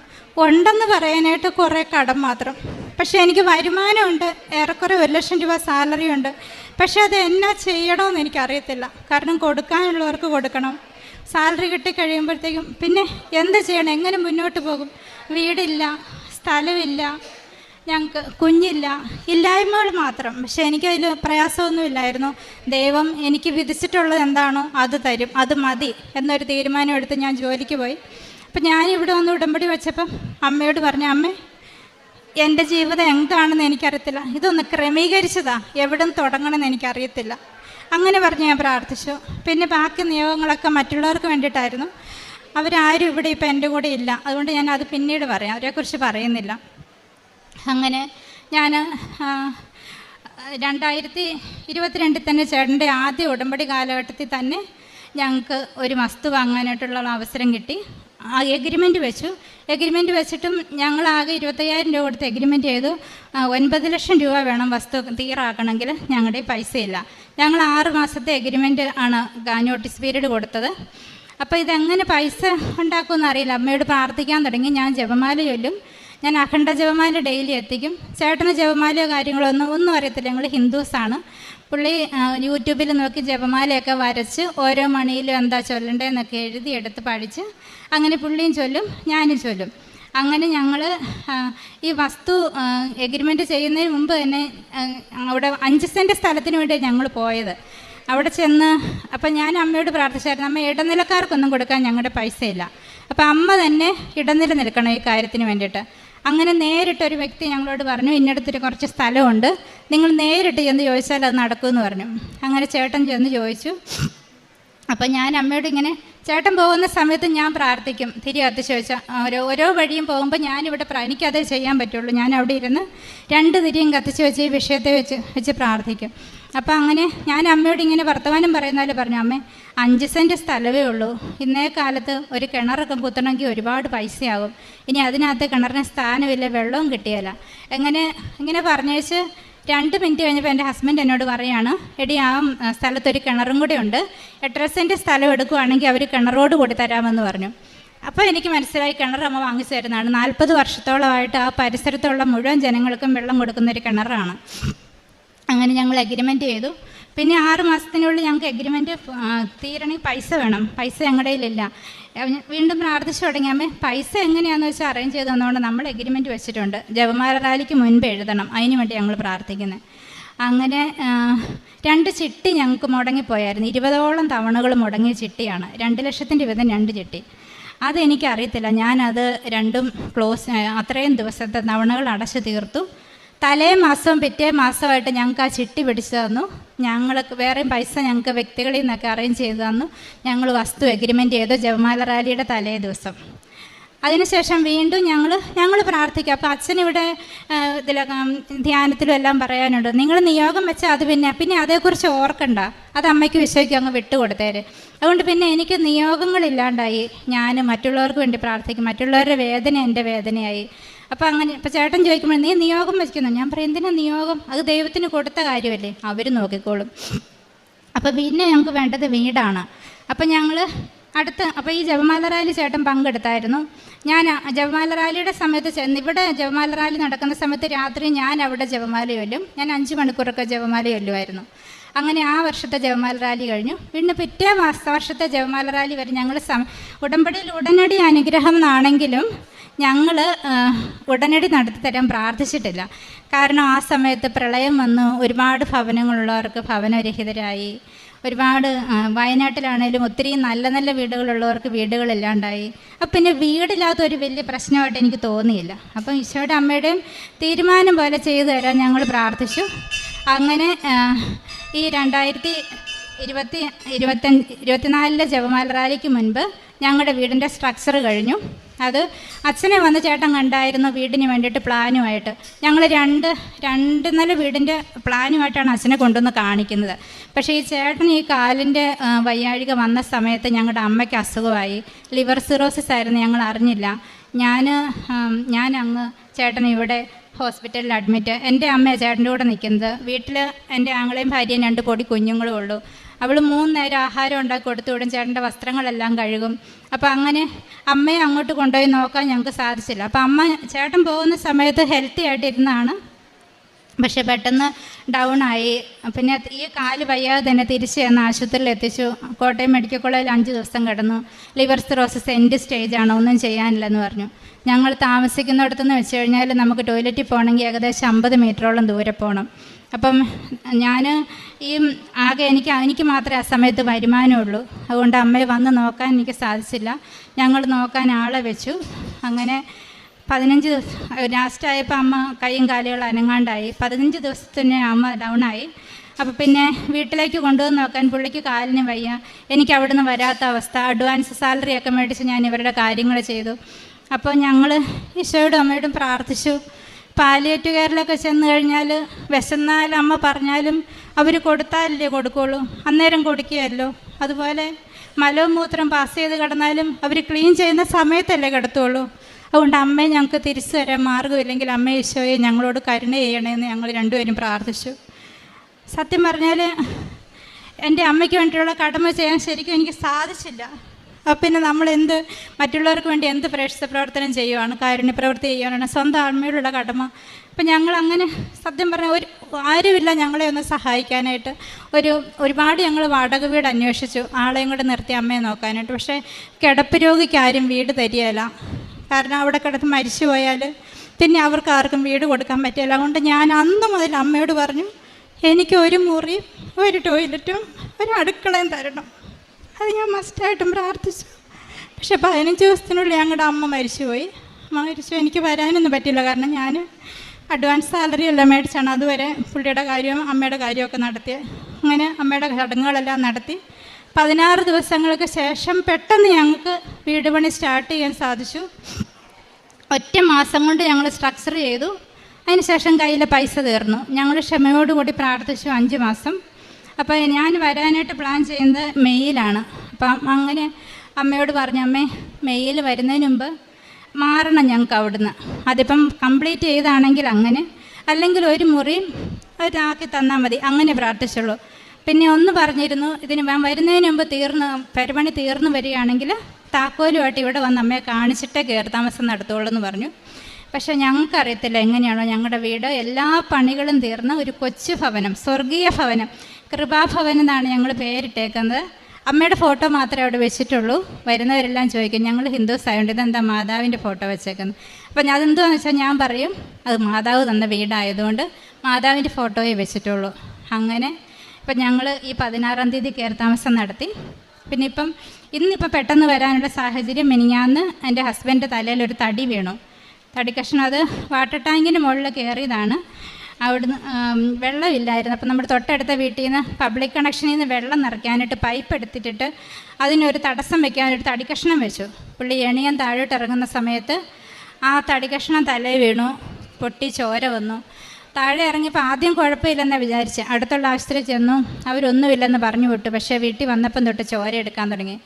ഉണ്ടെന്ന് പറയാനായിട്ട് കുറേ കടം മാത്രം. പക്ഷേ എനിക്ക് വരുമാനമുണ്ട്, ഏറെക്കുറെ 1 ലക്ഷം രൂപ സാലറി ഉണ്ട്. പക്ഷേ അത് എന്നാ ചെയ്യണമെന്ന് എനിക്കറിയത്തില്ല. കാരണം കൊടുക്കാനുള്ളവർക്ക് കൊടുക്കണം. സാലറി കിട്ടിക്കഴിയുമ്പോഴത്തേക്കും പിന്നെ എന്ത് ചെയ്യണം, എങ്ങനെ മുന്നോട്ട് പോകും? വീടില്ല, സ്ഥലമില്ല, ഞങ്ങൾക്ക് കുഞ്ഞില്ല, ഇല്ലായ്മകൾ മാത്രം. പക്ഷേ എനിക്കതിൽ പ്രയാസമൊന്നുമില്ലായിരുന്നു. ദൈവം എനിക്ക് വിധിച്ചിട്ടുള്ളത് എന്താണോ അത് തരും, അത് മതി എന്നൊരു തീരുമാനം എടുത്ത് ഞാൻ ജോലിക്ക് പോയി. അപ്പം ഞാനിവിടെ വന്ന് ഉടമ്പടി വെച്ചപ്പം അമ്മയോട് പറഞ്ഞു, അമ്മേ എൻ്റെ ജീവിതം എന്താണെന്ന് എനിക്കറിയത്തില്ല, ഇതൊന്ന് ക്രമീകരിച്ചതാ, എവിടെ തുടങ്ങണമെന്ന് എനിക്കറിയത്തില്ല. അങ്ങനെ പറഞ്ഞ് ഞാൻ പ്രാർത്ഥിച്ചു. പിന്നെ ബാക്കി നിയോഗങ്ങളൊക്കെ മറ്റുള്ളവർക്ക് വേണ്ടിയിട്ടായിരുന്നു. അവരാരും ഇവിടെ ഇപ്പം എൻ്റെ കൂടെ ഇല്ല, അതുകൊണ്ട് ഞാൻ അത് പിന്നീട് പറയാം, അവരെക്കുറിച്ച് പറയുന്നില്ല. അങ്ങനെ ഞാൻ 2022 തന്നെ ചേട്ടൻ്റെ ആദ്യ ഉടമ്പടി കാലഘട്ടത്തിൽ തന്നെ ഞങ്ങൾക്ക് ഒരു വസ്തു വാങ്ങാനായിട്ടുള്ള അവസരം കിട്ടി. ആ എഗ്രിമെൻ്റ് വെച്ചിട്ടും ഞങ്ങളാകെ 25,000 രൂപ കൊടുത്ത് എഗ്രിമെൻ്റ് ചെയ്തു. 9 ലക്ഷം രൂപ വേണം വസ്തു തീരാക്കണമെങ്കിൽ, ഞങ്ങളുടെ പൈസയില്ല. ഞങ്ങൾ 6 മാസത്തെ എഗ്രിമെൻ്റ് ആണ് നോട്ടീസ് പീരീഡ് കൊടുത്തത്. അപ്പോൾ ഇതെങ്ങനെ പൈസ ഉണ്ടാക്കുമെന്ന് അറിയില്ല. അമ്മയോട് പ്രാർത്ഥിക്കാൻ തുടങ്ങി. ഞാൻ ജപമാല ചൊല്ലും, ഞാൻ അഖണ്ഡ ജപമാല ഡെയിലി എത്തിക്കും. ചേട്ടന് ജപമാലയോ കാര്യങ്ങളോ ഒന്നും അറിയത്തില്ല, ഞങ്ങൾ ഹിന്ദുസാണ്. പുള്ളി യൂട്യൂബിൽ നോക്കി ജപമാലയൊക്കെ വരച്ച് ഓരോ മണിയിലും എന്താ ചൊല്ലണ്ടേന്നൊക്കെ എഴുതിയെടുത്ത് പഠിച്ച് അങ്ങനെ പുള്ളിയും ചൊല്ലും, ഞാനും ചൊല്ലും. അങ്ങനെ ഞങ്ങൾ ഈ വസ്തു എഗ്രിമെൻ്റ് ചെയ്യുന്നതിന് മുമ്പ് തന്നെ അവിടെ 5 സെൻറ്റ് സ്ഥലത്തിന് വേണ്ടിയാണ് ഞങ്ങൾ പോയത്. അവിടെ ചെന്ന് അപ്പം ഞാൻ അമ്മയോട് പ്രാർത്ഥിച്ചായിരുന്നു, അമ്മ ഇടനിലക്കാർക്കൊന്നും കൊടുക്കാൻ ഞങ്ങളുടെ പൈസയില്ല, അപ്പം അമ്മ തന്നെ ഇടനില നിൽക്കണം ഈ കാര്യത്തിന് വേണ്ടിയിട്ട്. അങ്ങനെ നേരിട്ടൊരു വ്യക്തി ഞങ്ങളോട് പറഞ്ഞു, ഇന്നടത്തൊരു കുറച്ച് സ്ഥലമുണ്ട്, നിങ്ങൾ നേരിട്ട് ചെന്ന് ചോദിച്ചാൽ അത് നടക്കുമെന്ന് പറഞ്ഞു. അങ്ങനെ ചേട്ടൻ ചെന്ന് ചോദിച്ചു. അപ്പം ഞാൻ അമ്മയോട് ഇങ്ങനെ ചേട്ടൻ പോകുന്ന സമയത്ത് ഞാൻ പ്രാർത്ഥിക്കും, തിരി കത്തിച്ച് വെച്ചാൽ ഓരോ വഴിയും പോകുമ്പോൾ ഞാനിവിടെ എനിക്കതേ ചെയ്യാൻ പറ്റുള്ളൂ. ഞാൻ അവിടെ ഇരുന്ന് 2 തിരിയും കത്തിച്ച് വെച്ച് ഈ വിഷയത്തെ വെച്ച് പ്രാർത്ഥിക്കും. അപ്പോൾ അങ്ങനെ ഞാൻ അമ്മയോട് ഇങ്ങനെ വർത്തമാനം പറയുന്നാലും പറഞ്ഞു, അമ്മേ 5 സെൻറ്റ് സ്ഥലമേ ഉള്ളൂ, ഇന്നേ കാലത്ത് ഒരു കിണറൊക്കെ കുത്തണമെങ്കിൽ ഒരുപാട് പൈസയാകും, ഇനി അതിനകത്ത് കിണറിന് സ്ഥാനമില്ല, വെള്ളവും കിട്ടിയല്ല. ഇങ്ങനെ പറഞ്ഞേച്ച് 2 മിനിറ്റ് കഴിഞ്ഞപ്പോൾ എൻ്റെ ഹസ്ബൻഡ് എന്നോട് പറയുകയാണ്, എടി ആ സ്ഥലത്തൊരു കിണറും കൂടെ ഉണ്ട്, 8.5 സെൻറ്റ് സ്ഥലം എടുക്കുകയാണെങ്കിൽ അവർ കിണറോട് കൂടി തരാമെന്ന് പറഞ്ഞു. അപ്പോൾ എനിക്ക് മനസ്സിലായി കിണർ അമ്മ വാങ്ങിച്ചു തരുന്നതാണ്. 40 വർഷത്തോളമായിട്ട് ആ പരിസരത്തുള്ള മുഴുവൻ ജനങ്ങൾക്കും വെള്ളം കൊടുക്കുന്നൊരു കിണറാണ്. അങ്ങനെ ഞങ്ങൾ എഗ്രിമെൻ്റ് ചെയ്തു. പിന്നെ 6 മാസത്തിനുള്ളിൽ ഞങ്ങൾക്ക് എഗ്രിമെൻറ്റ് തീരണമെങ്കിൽ പൈസ വേണം, പൈസ ഞങ്ങളുടെ കയ്യിലില്ല. വീണ്ടും പ്രാർത്ഥിച്ചു തുടങ്ങിയാൽ പൈസ എങ്ങനെയാണെന്ന് വെച്ചാൽ അറേഞ്ച് ചെയ്ത് തന്നുകൊണ്ട് നമ്മൾ എഗ്രിമെൻറ്റ് വെച്ചിട്ടുണ്ട്, ജപമാല റാലിക്ക് മുൻപ് എഴുതണം, അതിന് വേണ്ടി ഞങ്ങൾ പ്രാർത്ഥിക്കുന്നത്. അങ്ങനെ 2 ചിട്ടി ഞങ്ങൾക്ക് മുടങ്ങിപ്പോയായിരുന്നു. 20ഓളം തവണകൾ മുടങ്ങിയ ചിട്ടിയാണ്. 2 ലക്ഷത്തിൻ്റെ വീതം 2 ചിട്ടി. അതെനിക്കറിയത്തില്ല, ഞാനത് രണ്ടും അത്രയും ദിവസത്തെ തവണകൾ അടച്ചു തീർത്തു. തലേ മാസവും പിറ്റേ മാസമായിട്ട് ഞങ്ങൾക്ക് ആ ചിട്ടി പിടിച്ചു തന്നു. ഞങ്ങൾക്ക് വേറെയും പൈസ ഞങ്ങൾക്ക് വ്യക്തികളിൽ നിന്നൊക്കെ അറേഞ്ച് ചെയ്ത് തന്നു. ഞങ്ങൾ വസ്തു എഗ്രിമെൻ്റ് ചെയ്തു ജപമാല റാലിയുടെ തലേ ദിവസം. അതിനുശേഷം വീണ്ടും ഞങ്ങൾ പ്രാർത്ഥിക്കുക. അപ്പോൾ അച്ഛനിവിടെ ധ്യാനത്തിലും എല്ലാം പറയാനുണ്ട്, നിങ്ങൾ നിയോഗം വെച്ചാൽ അത് പിന്നെ അതേക്കുറിച്ച് ഓർക്കണ്ട, അത് അമ്മയ്ക്ക് വിശ്വസിക്കും, അങ്ങ് വിട്ടുകൊടുത്തേര്. അതുകൊണ്ട് പിന്നെ എനിക്ക് നിയോഗങ്ങളില്ലാണ്ടായി. ഞാൻ മറ്റുള്ളവർക്ക് വേണ്ടി പ്രാർത്ഥിക്കും, മറ്റുള്ളവരുടെ വേദന എൻ്റെ വേദനയായി. അപ്പോൾ അങ്ങനെ ഇപ്പോൾ ചേട്ടൻ ചോദിക്കുമ്പോൾ നീ നിയോഗം വയ്ക്കുന്നു, ഞാൻ പറയും എന്തിനാ നിയോഗം, അത് ദൈവത്തിന് കൊടുത്ത കാര്യമല്ലേ, അവർ നോക്കിക്കോളും. അപ്പോൾ പിന്നെ ഞങ്ങൾക്ക് വേണ്ടത് വീടാണ്. അപ്പം ഞങ്ങൾ അപ്പോൾ ഈ ജപമാല റാലി ചേട്ടൻ പങ്കെടുത്തായിരുന്നു. ഞാൻ ജപമാല റാലിയുടെ സമയത്ത് ഇവിടെ ജപമാല റാലി നടക്കുന്ന സമയത്ത് രാത്രി ഞാൻ അവിടെ ജപമാല ചൊല്ലും. ഞാൻ 5 മണിക്കൂറൊക്കെ ജപമാല ചൊല്ലുമായിരുന്നു. അങ്ങനെ ആ വർഷത്തെ ജപമാല റാലി കഴിഞ്ഞു. പിന്നെ പിറ്റേ വർഷത്തെ ജപമാല റാലി വരെ ഞങ്ങൾ ഉടമ്പടിയിൽ ഉടനടി അനുഗ്രഹം എന്നാണെങ്കിലും ഞങ്ങൾ ഉടനടി നടത്തി തരാൻ പ്രാർത്ഥിച്ചിട്ടില്ല. കാരണം ആ സമയത്ത് പ്രളയം വന്നു, ഒരുപാട് ഭവനങ്ങളുള്ളവർക്ക് ഭവനരഹിതരായി, ഒരുപാട് വയനാട്ടിലാണേലും ഒത്തിരി നല്ല നല്ല വീടുകളുള്ളവർക്ക് വീടുകളില്ലാണ്ടായി. അപ്പം പിന്നെ വീടില്ലാത്ത ഒരു വലിയ പ്രശ്നമായിട്ട് എനിക്ക് തോന്നിയില്ല. അപ്പം ഈശോയുടെ അമ്മയുടെയും തീരുമാനം പോലെ ചെയ്തു തരാൻ ഞങ്ങൾ പ്രാർത്ഥിച്ചു. അങ്ങനെ ഈ 2024 ജപമാല റാലിക്ക് മുൻപ് ഞങ്ങളുടെ വീടിൻ്റെ സ്ട്രക്ചർ കഴിഞ്ഞു. അത് അച്ഛനെ വന്ന് ചേട്ടൻ കണ്ടായിരുന്നു വീടിന് വേണ്ടിയിട്ട് പ്ലാനുമായിട്ട്. ഞങ്ങൾ രണ്ട് നില വീടിൻ്റെ പ്ലാനുമായിട്ടാണ് അച്ഛനെ കൊണ്ടുവന്ന് കാണിക്കുന്നത്. പക്ഷേ ഈ ചേട്ടൻ ഈ കാലിൻ്റെ വയ്യാഴിക വന്ന സമയത്ത് ഞങ്ങളുടെ അമ്മയ്ക്ക് അസുഖമായി, ലിവർ സിറോസിസ് ആയിരുന്നു, ഞങ്ങൾ അറിഞ്ഞില്ല. ഞാൻ അങ്ങ് ചേട്ടൻ ഇവിടെ ഹോസ്പിറ്റലിൽ അഡ്മിറ്റ്. എൻ്റെ അമ്മയാണ് ചേട്ടൻ്റെ കൂടെ നിൽക്കുന്നത്. വീട്ടിൽ എൻ്റെ ആങ്ങളെയും ഭാര്യയും 2 പൊടി കുഞ്ഞുങ്ങളും ഉള്ളൂ. അവൾ 3 നേരം ആഹാരം ഉണ്ടാക്കി കൊടുത്തു വിടും, ചേട്ടൻ്റെ വസ്ത്രങ്ങളെല്ലാം കഴുകും. അപ്പോൾ അങ്ങനെ അമ്മയെ അങ്ങോട്ട് കൊണ്ടുപോയി നോക്കാൻ ഞങ്ങൾക്ക് സാധിച്ചില്ല. അപ്പോൾ ചേട്ടൻ പോകുന്ന സമയത്ത് ഹെൽത്തി ആയിട്ടിരുന്നാണ്. പക്ഷെ പെട്ടെന്ന് ഡൗൺ ആയി. പിന്നെ ഈ കാല് വയ്യാതെ തന്നെ തിരിച്ച് ചെന്ന് ആശുപത്രിയിൽ എത്തിച്ചു. കോട്ടയം മെഡിക്കൽ കോളേജിൽ 5 ദിവസം കിടന്നു. ലിവർ സിറോസിസ് എൻഡ് സ്റ്റേജാണ്, ഒന്നും ചെയ്യാനില്ലെന്ന് പറഞ്ഞു. ഞങ്ങൾ താമസിക്കുന്നിടത്തുനിന്ന് വെച്ച് കഴിഞ്ഞാൽ നമുക്ക് ടോയ്ലറ്റിൽ പോകണമെങ്കിൽ ഏകദേശം 50 മീറ്ററോളം ദൂരെ പോകണം. അപ്പം ഞാൻ എനിക്ക് മാത്രമേ ആ സമയത്ത് വരുമാനമുള്ളൂ. അതുകൊണ്ട് അമ്മയെ വന്ന് നോക്കാൻ എനിക്ക് സാധിച്ചില്ല. ഞങ്ങൾ നോക്കാൻ ആളെ വെച്ചു. അങ്ങനെ 15 ദിവസം ലാസ്റ്റായപ്പോൾ അമ്മ കൈയും കാലുകളും അനങ്ങാണ്ടായി. 15 ദിവസത്തിന് അമ്മ ഡൗണായി. അപ്പോൾ പിന്നെ വീട്ടിലേക്ക് കൊണ്ടുവന്ന് നോക്കാൻ പുള്ളിക്ക് കാലിന് വയ്യ. എനിക്ക് അവിടുന്ന് വരാത്ത അവസ്ഥ. അഡ്വാൻസ് സാലറിയൊക്കെ മേടിച്ച് ഞാൻ ഇവരുടെ കാര്യങ്ങൾ ചെയ്തു. അപ്പോൾ ഞങ്ങൾ ഈശോയോടും അമ്മയോടും പ്രാർത്ഥിച്ചു. പാലിയേറ്റീവ് കെയറിലൊക്കെ ചെന്ന് കഴിഞ്ഞാൽ വിശന്നാൽ അമ്മ പറഞ്ഞാലും അവർ കൊടുത്താലല്ലേ കൊടുക്കുള്ളൂ, അന്നേരം കൊടുക്കുകയല്ലോ. അതുപോലെ മലവും മൂത്രം പാസ് ചെയ്ത് കിടന്നാലും അവർ ക്ലീൻ ചെയ്യുന്ന സമയത്തല്ലേ കിടത്തുള്ളൂ. അതുകൊണ്ട് അമ്മയെ ഞങ്ങൾക്ക് തിരിച്ചു തരാൻ മാർഗ്ഗമില്ലെങ്കിൽ അമ്മ ഈശോയെ ഞങ്ങളോട് കരുണ ചെയ്യണമെന്ന് ഞങ്ങൾ 2 പേരും പ്രാർത്ഥിച്ചു. സത്യം പറഞ്ഞാൽ എൻ്റെ അമ്മയ്ക്ക് വേണ്ടിയുള്ള കടമ ചെയ്യാൻ ശരിക്കും എനിക്ക് സാധിച്ചില്ല. അപ്പം പിന്നെ മറ്റുള്ളവർക്ക് വേണ്ടി എന്ത് പ്രേക്ഷിത പ്രവർത്തനം ചെയ്യുവാണ്, കാരുണ്യ പ്രവൃത്തി ചെയ്യുവാനാണ് സ്വന്തം അമ്മയോടുള്ള കടമ. അപ്പം ഞങ്ങളങ്ങനെ സത്യം പറഞ്ഞാൽ ആരുമില്ല ഞങ്ങളെ ഒന്ന് സഹായിക്കാനായിട്ട്. ഒരുപാട് ഞങ്ങൾ വാടക വീട് അന്വേഷിച്ചു, ആളെയും കൂടെ നിർത്തി അമ്മയെ നോക്കാനായിട്ട്. പക്ഷേ കിടപ്പ് രോഗിക്ക് ആരും വീട് തരികയില്ല. കാരണം അവിടെ കിടന്ന് മരിച്ചു പോയാൽ പിന്നെ അവർക്ക് ആർക്കും വീട് കൊടുക്കാൻ പറ്റില്ല. അതുകൊണ്ട് ഞാൻ അന്ന് മുതൽ അമ്മയോട് പറഞ്ഞു, എനിക്ക് ഒരു മുറിയും ഒരു ടോയ്ലറ്റും ഒരു അടുക്കളയും തരണം. അത് ഞാൻ മസ്റ്റായിട്ടും പ്രാർത്ഥിച്ചു. പക്ഷെ 15 ദിവസത്തിനുള്ളിൽ ഞങ്ങളുടെ അമ്മ മരിച്ചുപോയി. എനിക്ക് വരാനൊന്നും പറ്റില്ല. കാരണം ഞാൻ അഡ്വാൻസ് സാലറി എല്ലാം മേടിച്ചാണ് അതുവരെ പുള്ളിയുടെ കാര്യവും അമ്മയുടെ കാര്യമൊക്കെ നടത്തിയത്. അങ്ങനെ അമ്മയുടെ ചടങ്ങുകളെല്ലാം നടത്തി 16 ദിവസങ്ങൾക്ക് ശേഷം പെട്ടെന്ന് ഞങ്ങൾക്ക് വീട് പണി സ്റ്റാർട്ട് ചെയ്യാൻ സാധിച്ചു. 1 മാസം കൊണ്ട് ഞങ്ങൾ സ്ട്രക്ചർ ചെയ്തു. അതിന് ശേഷം കയ്യിലെ പൈസ തീർന്നു. ഞങ്ങൾ ക്ഷമയോടുകൂടി പ്രാർത്ഥിച്ചു 5 മാസം. അപ്പോൾ ഞാൻ വരാനായിട്ട് പ്ലാൻ ചെയ്യുന്നത് മെയ്യിലാണ്. അപ്പം അങ്ങനെ അമ്മയോട് പറഞ്ഞു, അമ്മേ മെയ്യിൽ വരുന്നതിന് മുമ്പ് മാറണം ഞങ്ങൾക്ക് അവിടുന്ന്. അതിപ്പം കംപ്ലീറ്റ് ചെയ്താണെങ്കിൽ അങ്ങനെ, അല്ലെങ്കിൽ ഒരു മുറിയും ഒരാക്കി തന്നാൽ മതി, അങ്ങനെ പ്രാർത്ഥിച്ചുള്ളൂ. പിന്നെ ഒന്ന് പറഞ്ഞിരുന്നു, ഇതിന് വരുന്നതിന് മുമ്പ് പരിപണി തീർന്നു വരികയാണെങ്കിൽ താക്കോലുമായിട്ട് ഇവിടെ വന്ന് അമ്മയെ കാണിച്ചിട്ടേ കയറി താമസം നടത്തുള്ളൂ എന്ന് പറഞ്ഞു. പക്ഷേ ഞങ്ങൾക്കറിയത്തില്ല എങ്ങനെയാണോ ഞങ്ങളുടെ വീട് എല്ലാ പണികളും തീർന്ന ഒരു കൊച്ചു ഭവനം, സ്വർഗീയ ഭവനം, കൃപാഭവൻ എന്നാണ് ഞങ്ങൾ പേരിട്ടേക്കുന്നത്. അമ്മയുടെ ഫോട്ടോ മാത്രമേ അവിടെ വെച്ചിട്ടുള്ളൂ. വരുന്നവരെല്ലാം ചോദിക്കും, ഞങ്ങൾ ഹിന്ദുസ് ആയതുകൊണ്ട് ഇതെന്താ മാതാവിൻ്റെ ഫോട്ടോ വെച്ചേക്കുന്നത്. അപ്പം അതെന്താണെന്ന് വെച്ചാൽ ഞാൻ പറയും, അത് മാതാവ് തന്ന വീടായതുകൊണ്ട് മാതാവിൻ്റെ ഫോട്ടോയെ വെച്ചിട്ടുള്ളൂ. അങ്ങനെ ഇപ്പം ഞങ്ങൾ ഈ 16-ാം തീയതി കയറി താമസം നടത്തി. പിന്നെ ഇന്നിപ്പോൾ പെട്ടെന്ന് വരാനുള്ള സാഹചര്യം, മിനിഞ്ഞാന്ന് എൻ്റെ ഹസ്ബൻഡിൻ്റെ തലയിൽ ഒരു തടി വീണു. തടി കഷ്ണം അത് വാട്ടർ ടാങ്കിന് മുകളിൽ കയറിയതാണ്. അവിടുന്ന് വെള്ളമില്ലായിരുന്നു. അപ്പം നമ്മുടെ തൊട്ടടുത്ത വീട്ടിൽ നിന്ന് പബ്ലിക് കണക്ഷനിൽ നിന്ന് വെള്ളം നിറയ്ക്കാനായിട്ട് പൈപ്പ് എടുത്തിട്ടിട്ട് അതിനൊരു തടസ്സം വെക്കാനൊരു തടി കഷ്ണം വെച്ചു. പുള്ളി എണിയാൻ താഴോട്ട് ഇറങ്ങുന്ന സമയത്ത് ആ തടി കഷ്ണം തലയിൽ വീണു, പൊട്ടി ചോര വന്നു. താഴെ ഇറങ്ങിയപ്പോൾ ആദ്യം കുഴപ്പമില്ലെന്നാണ് വിചാരിച്ച്. അടുത്തുള്ള ആശുപത്രിയിൽ ചെന്നു, അവരൊന്നുമില്ലെന്ന് പറഞ്ഞു വിട്ടു. പക്ഷേ വീട്ടിൽ വന്നപ്പം തൊട്ട് ചോര എടുക്കാൻ തുടങ്ങി.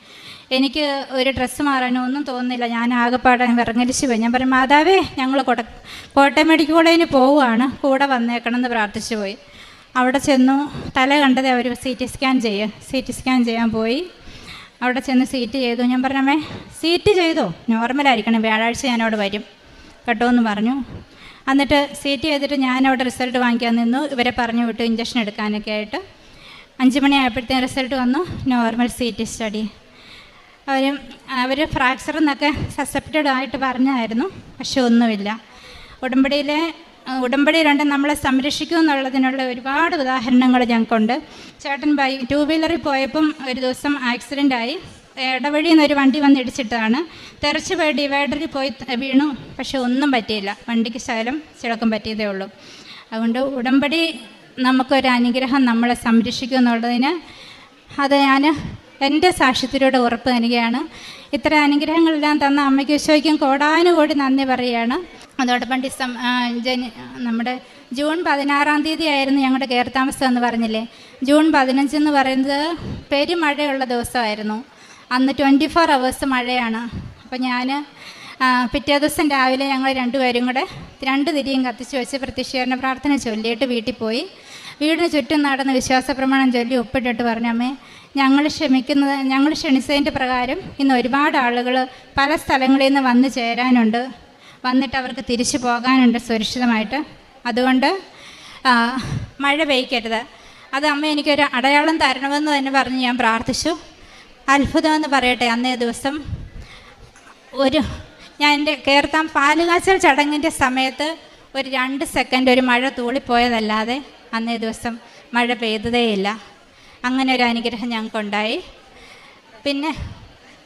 എനിക്ക് ഒരു ഡ്രസ്സ് മാറാനോ ഒന്നും തോന്നുന്നില്ല. ഞാൻ ആകെപ്പാടെ വിറങ്ങലിച്ച് പോയി. ഞാൻ പറയും, മാതാവേ ഞങ്ങൾ കോട്ടയം മെഡിക്കൽ കോളേജിന് പോവുകയാണ്, കൂടെ വന്നേക്കണം എന്ന് പ്രാർത്ഥിച്ചു പോയി. അവിടെ ചെന്നു, തല കണ്ടത് അവർ CT സ്കാൻ ചെയ്യാൻ പോയി. അവിടെ ചെന്ന് CT ചെയ്തു. ഞാൻ പറഞ്ഞമ്മേ CT ചെയ്തോ, നോർമലായിരിക്കണം, വ്യാഴാഴ്ച ഞാനവിടെ വരും കേട്ടോ എന്ന് പറഞ്ഞു. എന്നിട്ട് CT ചെയ്തിട്ട് ഞാനവിടെ റിസൾട്ട് വാങ്ങിക്കാൻ നിന്നു. ഇവരെ പറഞ്ഞു വിട്ടു ഇഞ്ചക്ഷൻ എടുക്കാനൊക്കെ ആയിട്ട്. 5 മണിയായപ്പോഴത്തേക്കും റിസൾട്ട് വന്നു, നോർമൽ CT സ്റ്റഡി. അവർ ഫ്രാക്ചർ എന്നൊക്കെ സസെപ്റ്റഡ് ആയിട്ട് പറഞ്ഞായിരുന്നു, പക്ഷെ ഒന്നുമില്ല. ഉടമ്പടി 2 നമ്മളെ സംരക്ഷിക്കും എന്നുള്ളതിനുള്ള ഒരുപാട് ഉദാഹരണങ്ങൾ ഞങ്ങൾക്കുണ്ട്. ചേട്ടൻ 2 വീലറിൽ പോയപ്പം ഒരു ദിവസം ആക്സിഡൻ്റായി. ഇടവഴിയിൽ നിന്നൊരു വണ്ടി വന്ന് ഇടിച്ചിട്ടാണ്. തെറിച്ച് പോയി ഡിവൈഡറിൽ പോയി വീണു. പക്ഷെ ഒന്നും പറ്റിയില്ല, വണ്ടിക്ക് ശകലം ചിളക്കം പറ്റിയതേ ഉള്ളൂ. അതുകൊണ്ട് ഉടമ്പടി നമുക്കൊരു അനുഗ്രഹം, നമ്മളെ സംരക്ഷിക്കും എന്നുള്ളതിന് അത് ഞാൻ എൻ്റെ സാക്ഷ്യത്തിലൂടെ ഉറപ്പ് നൽകുകയാണ്. ഇത്ര അനുഗ്രഹങ്ങളെല്ലാം തന്ന അമ്മയ്ക്ക് ഈശോയ്ക്കും കോടാനുകോടി നന്ദി പറയുകയാണ്. അതോടൊപ്പം നമ്മുടെ ജൂൺ 16-ാം തീയതി ആയിരുന്നു ഞങ്ങളുടെ കയറിത്താമസം എന്ന് പറഞ്ഞില്ലേ. ജൂൺ 15 എന്ന് പറയുന്നത് പെരുമഴയുള്ള ദിവസമായിരുന്നു. അന്ന് 24 hours മഴയാണ്. അപ്പോൾ ഞാൻ പിറ്റേ ദിവസം രാവിലെ ഞങ്ങൾ രണ്ടുപേരും കൂടെ 2 തിരിയും കത്തിച്ച് വെച്ച് പ്രത്യക്ഷീകരണ പ്രാർത്ഥന ചൊല്ലിയിട്ട് വീട്ടിൽ പോയി. വീടിന് ചുറ്റും നടന്ന് വിശ്വാസ പ്രമാണം ചൊല്ലി ഒപ്പിട്ടിട്ട് പറഞ്ഞു, അമ്മേ ഞങ്ങൾ ക്ഷണിച്ചതിൻ്റെ പ്രകാരം ഇന്ന് ഒരുപാട് ആളുകൾ പല സ്ഥലങ്ങളിൽ നിന്ന് വന്നു ചേരാനുണ്ട്, വന്നിട്ട് അവർക്ക് തിരിച്ചു പോകാനുണ്ട് സുരക്ഷിതമായിട്ട്. അതുകൊണ്ട് മഴ പെയ്ക്കരുത്, അത് അമ്മ എനിക്കൊരു അടയാളം തരണമെന്ന് തന്നെ പറഞ്ഞ് ഞാൻ പ്രാർത്ഥിച്ചു. അത്ഭുതമെന്ന് പറയട്ടെ, അന്നേ ദിവസം ഞാൻ എൻ്റെ പാലുകാച്ചൽ ചടങ്ങിൻ്റെ സമയത്ത് ഒരു 2 സെക്കൻഡ് ഒരു മഴ തൂളിപ്പോയതല്ലാതെ അന്നേ ദിവസം മഴ പെയ്തതേയില്ല. അങ്ങനെ ഒരു അനുഗ്രഹം ഞങ്ങൾക്കുണ്ടായി. പിന്നെ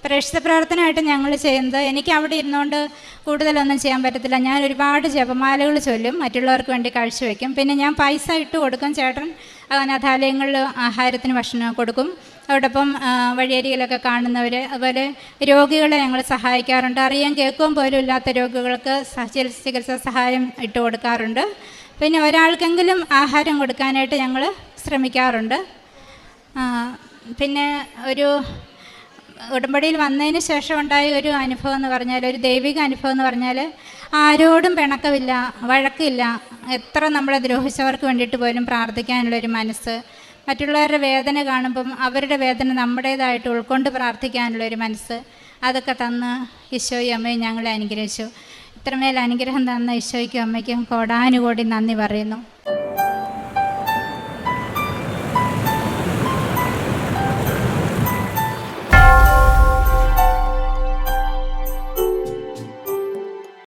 പ്രേക്ഷിത പ്രവർത്തനമായിട്ട് ഞങ്ങൾ ചെയ്യുന്നത്, എനിക്ക് അവിടെ ഇരുന്നുകൊണ്ട് കൂടുതലൊന്നും ചെയ്യാൻ പറ്റത്തില്ല. ഞാൻ ഒരുപാട് ജപമാലകൾ ചൊല്ലും, മറ്റുള്ളവർക്ക് വേണ്ടി കാഴ്ചവെക്കും. പിന്നെ ഞാൻ പൈസ ഇട്ട് കൊടുക്കും. ചേട്ടൻ അനാഥാലയങ്ങളിൽ ആഹാരത്തിന് ഭക്ഷണം കൊടുക്കും. അതോടൊപ്പം വഴിയരികിലൊക്കെ കാണുന്നവർ, അതുപോലെ രോഗികളെ ഞങ്ങൾ സഹായിക്കാറുണ്ട്. അറിയാൻ കേൾക്കുകയും പോലും ഇല്ലാത്ത രോഗികൾക്ക് ചികിത്സാ സഹായം ഇട്ട് കൊടുക്കാറുണ്ട്. പിന്നെ ഒരാൾക്കെങ്കിലും ആഹാരം കൊടുക്കാനായിട്ട് ഞങ്ങൾ ശ്രമിക്കാറുണ്ട്. പിന്നെ ഒരു ഉടമ്പടിയിൽ വന്നതിന് ശേഷം ഉണ്ടായ ഒരു അനുഭവം എന്ന് പറഞ്ഞാൽ, ഒരു ദൈവിക അനുഭവം എന്ന് പറഞ്ഞാൽ, ആരോടും പിണക്കമില്ല, വഴക്കില്ല. എത്ര നമ്മളെ ദ്രോഹിച്ചവർക്ക് വേണ്ടിയിട്ട് പോലും പ്രാർത്ഥിക്കാനുള്ളൊരു മനസ്സ്, മറ്റുള്ളവരുടെ വേദന കാണുമ്പം അവരുടെ വേദന നമ്മുടേതായിട്ട് ഉൾക്കൊണ്ട് പ്രാർത്ഥിക്കാനുള്ളൊരു മനസ്സ്, അതൊക്കെ തന്ന് ഈശോയും അമ്മയും ഞങ്ങളെ അനുഗ്രഹിച്ചു. ഇത്രമേൽ അനുഗ്രഹം തന്ന ഈശോയ്ക്കും അമ്മയ്ക്കും കോടാനുകോടി നന്ദി പറയുന്നു.